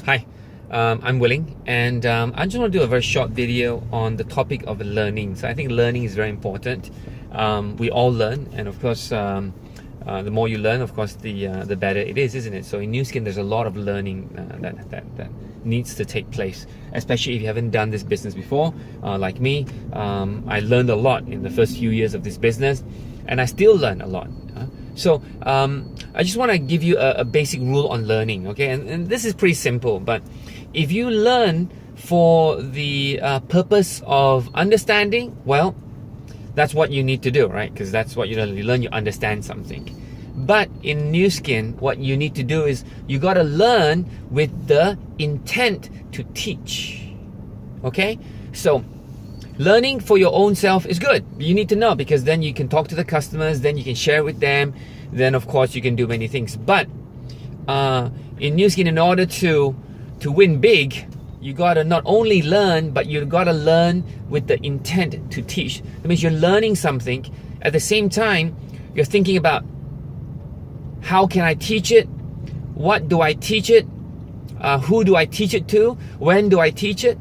Hi, I'm Willing, and I just want to do a very short video on the topic of learning. So I think learning is very important. We all learn, and of course, the more you learn, of course, the better it is, isn't it? So in Nu Skin, there's a lot of learning that needs to take place, especially if you haven't done this business before. Like me, I learned a lot in the first few years of this business, and I still learn a lot. So I just want to give you a basic rule on learning, okay? And this is pretty simple, but if you learn for the purpose of understanding, well, that's what you need to do, right? Because that's what you learn. You learn, you understand something. But in Nu Skin, what you need to do is you got to learn with the intent to teach, okay? So learning for your own self is good. You need to know, because then you can talk to the customers, then you can share with them, then of course you can do many things. But in Nu Skin, in order to win big, you gotta not only learn, but you gotta learn with the intent to teach. That means you're learning something, at the same time you're thinking about, how can I teach it? What do I teach it? Who do I teach it to? When do I teach it?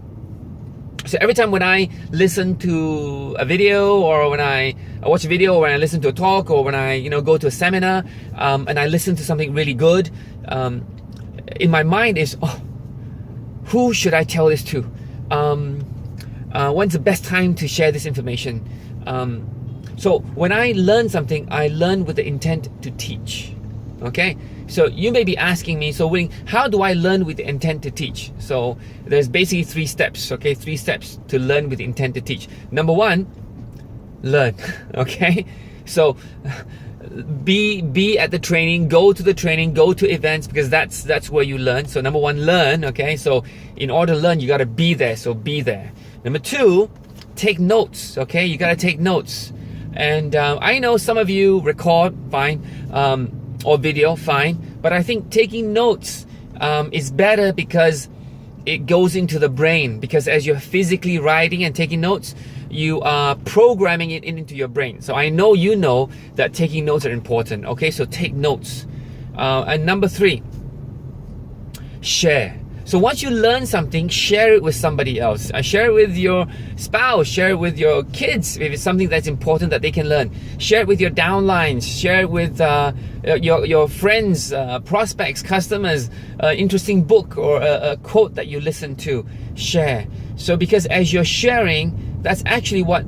So every time when I listen to a video, or when I watch a video, or when I listen to a talk, or when I go to a seminar, and I listen to something really good, in my mind is, oh, who should I tell this to? When's the best time to share this information? So when I learn something, I learn with the intent to teach. Okay, so you may be asking me, so Willing, how do I learn with the intent to teach? So there's basically 3 steps, okay? 3 steps to learn with the intent to teach. Number 1, learn, okay? So be at the training, go to the training, go to events, because that's where you learn. So number 1, learn, okay? So in order to learn, you got to be there, so be there. Number 2, take notes, okay? You got to take notes. And I know some of you record, fine, or video, fine, but I think taking notes is better, because it goes into the brain, because as you're physically writing and taking notes, you are programming it into your brain. So I know you know that taking notes are important, okay? So take notes. And number 3, share. So once you learn something, share it with somebody else. Share it with your spouse, share it with your kids if it's something that's important that they can learn. Share it with your downlines, share it with your friends, prospects, customers, interesting book or a quote that you listen to. Share. So because as you're sharing, that's actually what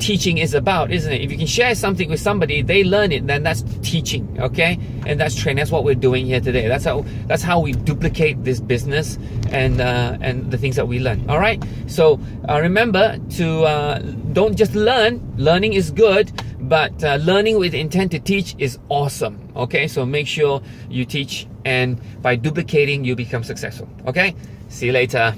teaching is about, isn't it? If you can share something with somebody, they learn it, then that's teaching, okay? And that's training. That's what we're doing here today. That's how we duplicate this business and the things that we learn. All right. So remember to don't just learn. Learning is good, but learning with intent to teach is awesome. Okay. So make sure you teach, and by duplicating, you become successful. Okay. See you later.